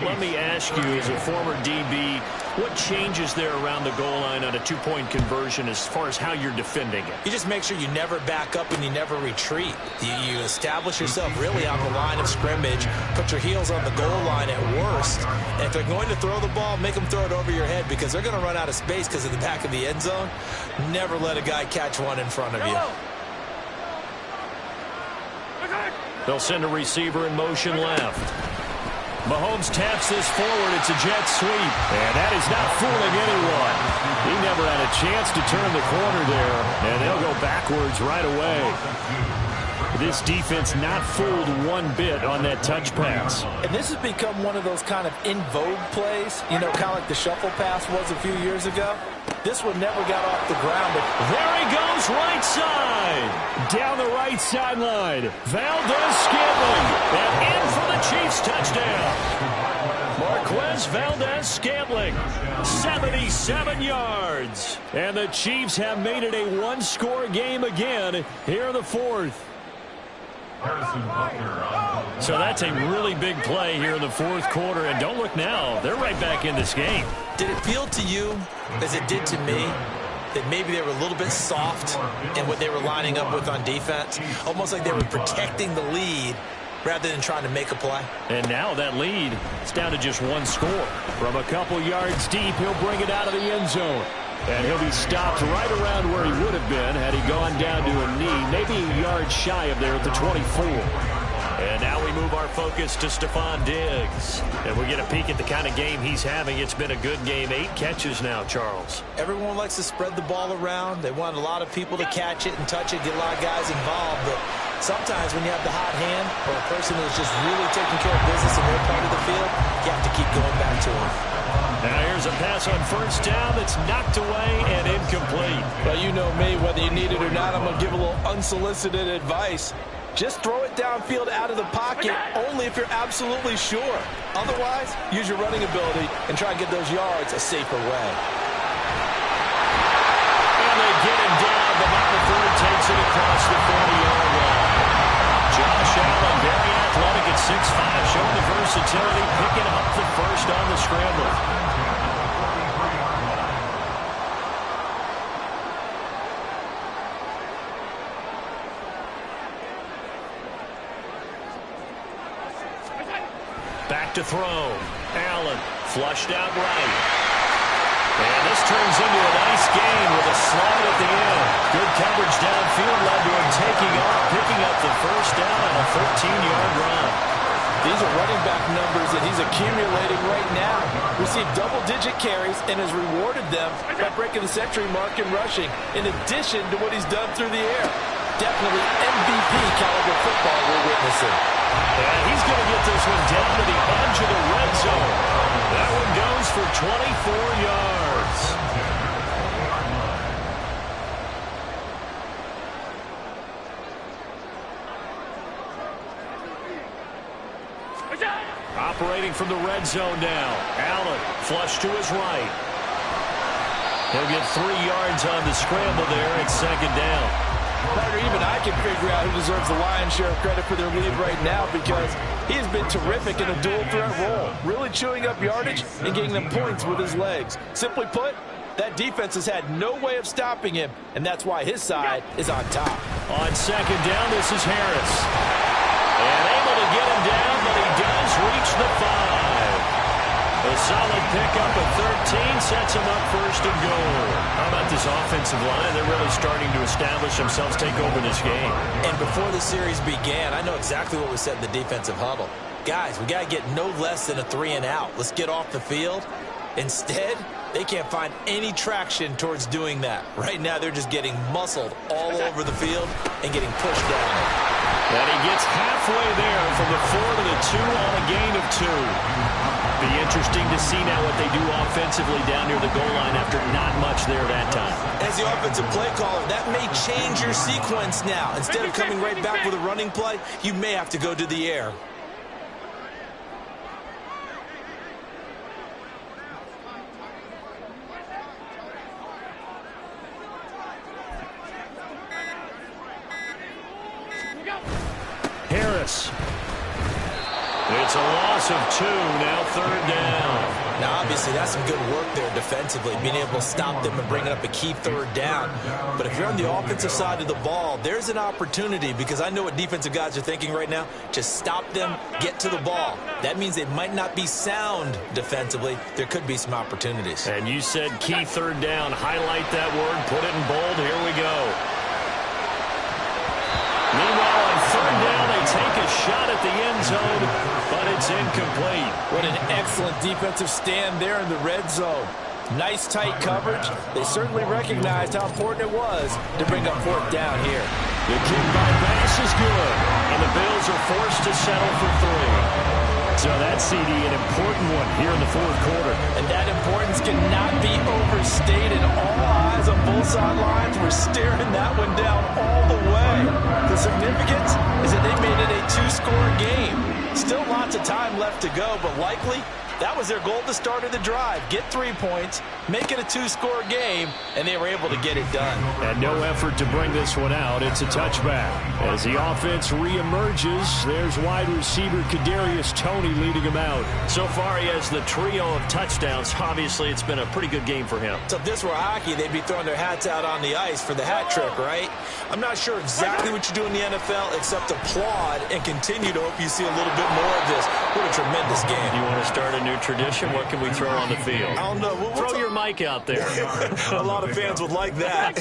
Let me ask you, as a former DB, What changes there around the goal line on a two-point conversion as far as how you're defending it? You just make sure you never back up and you never retreat. You establish yourself really on the line of scrimmage, put your heels on the goal line at worst, and if they're going to throw the ball, make them throw it over your head because they're going to run out of space because of the back of the end zone. Never let a guy catch one in front of you. They'll send a receiver in motion left. Mahomes taps this forward. It's a jet sweep. And that is not fooling anyone. He never had a chance to turn the corner there. And they'll go backwards right away. This defense not fooled one bit on that touch pass. And this has become one of those kind of in vogue plays, you know, kind of like the shuffle pass was a few years ago. This one never got off the ground. But there he goes, right side. Down the right sideline. Valdez-Scantling. And in for the Chiefs touchdown. Marquez Valdez-Scantling. 77 yards. And the Chiefs have made it a one-score game again here in the fourth. So that's a really big play here in the fourth quarter. And don't look now. They're right back in this game. Did it feel to you, as it did to me, that maybe they were a little bit soft in what they were lining up with on defense? Almost like they were protecting the lead rather than trying to make a play. And now that lead is down to just one score. From a couple yards deep, he'll bring it out of the end zone. And he'll be stopped right around where he would have been had he gone down to a knee, maybe a yard shy of there at the 24. And now we move our focus to Stephon Diggs. And we get a peek at the kind of game he's having. It's been a good game. 8 catches now, Charles. Everyone likes to spread the ball around. They want a lot of people to catch it and touch it, get a lot of guys involved. But sometimes when you have the hot hand or a person who's just really taking care of business in their part of the field, you have to keep going back to them. Now here's a pass on first down that's knocked away and incomplete. But you know me, whether you need it or not, I'm going to give a little unsolicited advice. Just throw it downfield out of the pocket only if you're absolutely sure. Otherwise, use your running ability and try and get those yards a safer way. And they get him down, but not before he takes it across the 40-yard line. Josh Allen, very athletic at 6'5", showing the versatility, picking up the first on the scramble. Back to throw. Allen flushed out right. And this turns into a nice gain with a slide at the end. Good coverage downfield led to him taking off, picking up the first down on a 13-yard run. These are running back numbers that he's accumulating right now. Received double-digit carries and has rewarded them by breaking the century mark in rushing, in addition to what he's done through the air. Definitely MVP caliber football we're witnessing. And he's going to get this one down to the edge of the red zone. That one goes for 24 yards. Operating from the red zone now. Allen flush to his right. He'll get 3 yards on the scramble there at second down. Partner, even I can figure out who deserves the lion's share of credit for their lead right now because he has been terrific in a dual threat role, really chewing up yardage and getting them points with his legs. Simply put, that defense has had no way of stopping him, and that's why his side is on top. On second down, this is Harris. And able to get him down, but he does reach the 5. A solid pickup at 13 sets him up first and goal. How about this offensive line? They're really starting to establish themselves, take over this game. And before the series began, I know exactly what was said in the defensive huddle. Guys, we got to get no less than a 3-and-out. Let's get off the field. Instead, they can't find any traction towards doing that. Right now, they're just getting muscled all over the field and getting pushed down. And he gets halfway there from the 4 to the 2 on a gain of 2. Be interesting to see now what they do offensively down near the goal line after not much there that time. As the offensive play caller, that may change your sequence now. Instead of coming right back with a running play, you may have to go to the air. Harris. It's a loss of 2, now third down. Now, obviously, that's some good work there defensively, being able to stop them and bringing up a key third down. But if you're on the offensive side of the ball, there's an opportunity, because I know what defensive guys are thinking right now. Just stop them, get to the ball. That means they might not be sound defensively. There could be some opportunities. And you said key third down. Highlight that word. Put it in bold. Here we go. Meanwhile, on third down, they take a shot at the end zone, but it's incomplete. What an excellent defensive stand there in the red zone. Nice tight coverage. They certainly recognized how important it was to bring up fourth down here. The kick by Bass is good, and the Bills are forced to settle for 3. So that's, CD, an important one here in the fourth quarter. And that importance cannot be overstated. All eyes on both sidelines were staring that one down all the way. The significance is that they made it a 2-score game. Still lots of time left to go, but likely that was their goal at the start of the drive. Get 3 points, make it a 2-score game, and they were able to get it done. And no effort to bring this one out. It's a touchback. As the offense reemerges, there's wide receiver Kadarius Toney leading him out. So far, he has the trio of touchdowns. Obviously, it's been a pretty good game for him. So if this were hockey, they'd be throwing their hats out on the ice for the hat trick, right? I'm not sure exactly what you do in the NFL except applaud and continue to hope you see a little bit more of this. What a tremendous game. You want to start a new tradition? What can we throw on the field? I don't know. Throw your mic out there. A lot of fans would like that.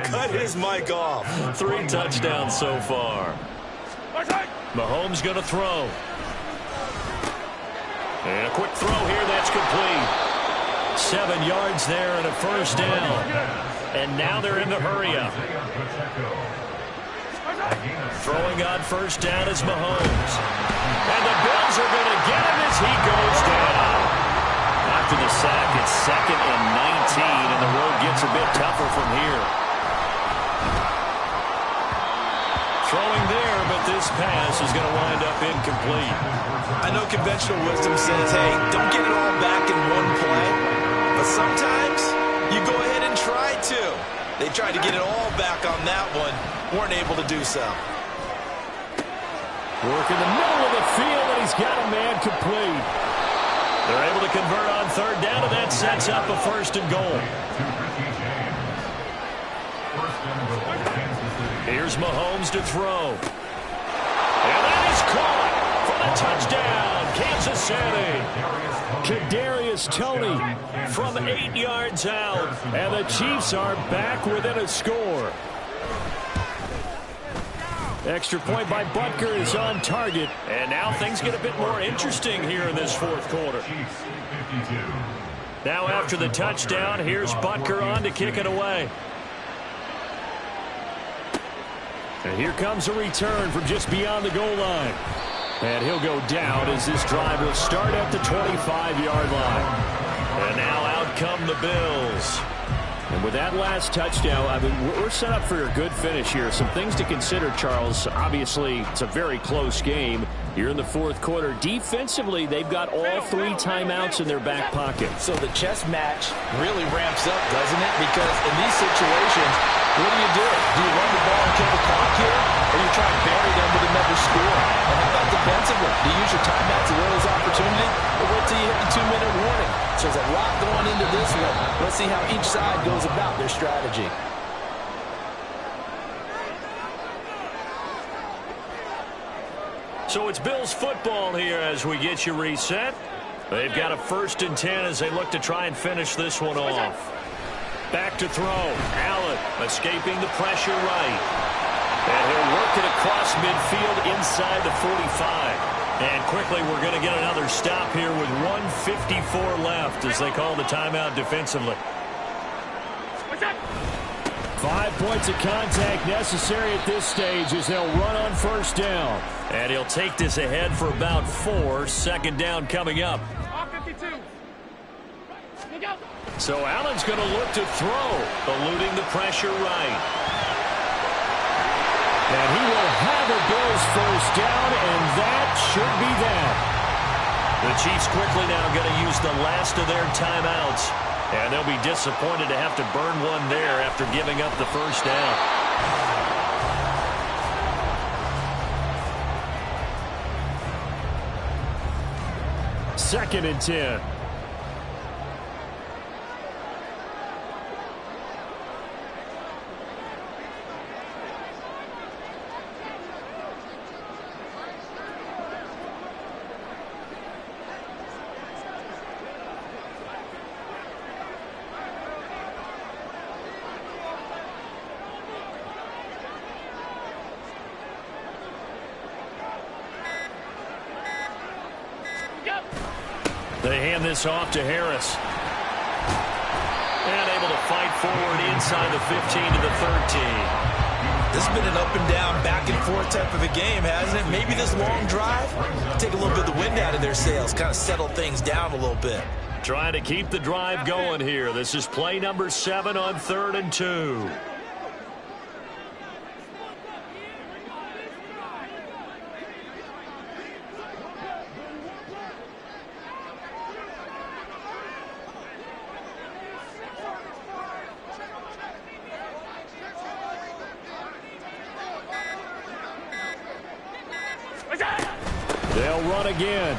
Cut his mic off. 3 touchdowns so far. Mahomes going to throw. And a quick throw here. That's complete. 7 yards there and a first down. And now they're in the hurry-up. Throwing on first down is Mahomes. And the Bills are going to get him as he goes down. After the sack, it's 2nd and 19, and the road gets a bit tougher from here. Throwing there, but this pass is going to wind up incomplete. I know conventional wisdom says, hey, don't get it all back in one play. But sometimes you go ahead and try to. They tried to get it all back on that one. Weren't able to do so. Work in the middle of the field, and he's got a man complete. They're able to convert on third down, and that sets up a 1st and goal. Here's Mahomes to throw. And that is caught for the touchdown, Kansas City. Kadarius Toney from 8 yards out, and the Chiefs are back within a score. Extra point by Butker is on target. And now things get a bit more interesting here in this fourth quarter. Now after the touchdown, here's Butker on to kick it away. And here comes a return from just beyond the goal line. And he'll go down as this drive will start at the 25-yard line. And now out come the Bills. And with that last touchdown, I mean, we're set up for a good finish here. Some things to consider, Charles. Obviously, it's a very close game. You're in the fourth quarter. Defensively, they've got all 3 timeouts in their back pocket. So the chess match really ramps up, doesn't it? Because in these situations, what do? Do you run the ball and kill the clock here? Or you try to bury them with another score? And how about defensively? Do you use your timeouts as well as opportunity? Or wait till you hit the 2-minute warning? So there's a lot going into this one. Let's see how each side goes about their strategy. So it's Bills football here as we get you reset. They've got a 1st and 10 as they look to try and finish this one off. Back to throw. Allen escaping the pressure right. And he'll work it across midfield inside the 45. And quickly we're going to get another stop here with 1:54 left as they call the timeout defensively. 5 points of contact necessary at this stage as they'll run on first down. And he'll take this ahead for about 4. 2nd down coming up. So Allen's going to look to throw, eluding the pressure right. And he will have a Bills first down, and that should be that. The Chiefs quickly now going to use the last of their timeouts. And they'll be disappointed to have to burn one there after giving up the first down. Second and 10. They hand this off to Harris. And able to fight forward inside the 15 to the 13. This has been an up and down, back and forth type of a game, hasn't it? Maybe this long drive, take a little bit of the wind out of their sails, kind of settle things down a little bit. Trying to keep the drive going here. This is play number 7 on 3rd and 2. They'll run again.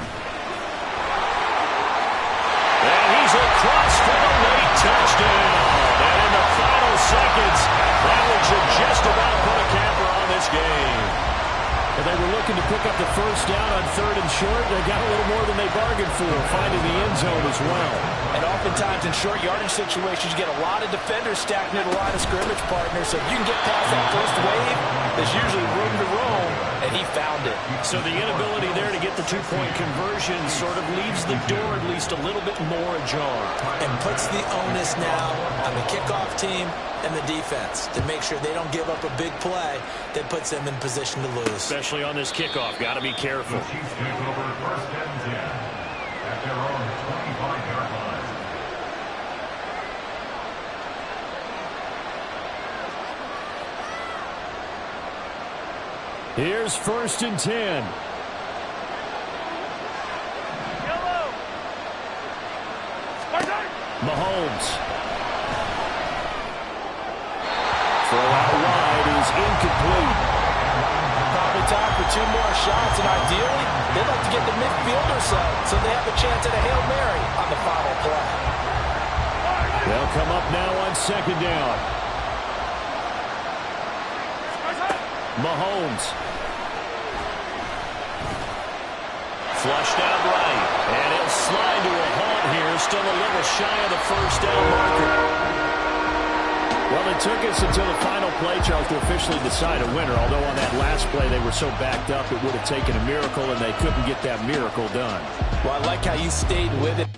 And he's across for the late touchdown. And in the final seconds, that one should just about put a capper on this game. And they were looking to pick up the first down on 3rd and short. They got a little more than they bargained for, finding the end zone as well. And oftentimes in short yardage situations, you get a lot of defenders stacked near the line of scrimmage, partner. So if you can get past that first wave, there's usually room to roam, and he found it. So the inability there to get the two-point conversion sort of leaves the door at least a little bit more ajar. And puts the onus now on the kickoff team and the defense to make sure they don't give up a big play that puts them in position to lose. Especially on this kickoff. Got to be careful. The Chiefs take over 1st and 10 at their own 25-yard line. Here's 1st and 10. Mahomes. Throw out wide is incomplete. Probably time for 2 more shots, and ideally, they'd like to get the midfield or so they have a chance at a Hail Mary on the final play. They'll come up now on 2nd down. Mahomes. Flushed out right. And he'll slide to a halt here. Still a little shy of the first down marker. Well, it took us until the final play, Charles, to officially decide a winner. Although on that last play they were so backed up, it would have taken a miracle, and they couldn't get that miracle done. Well, I like how you stayed with it.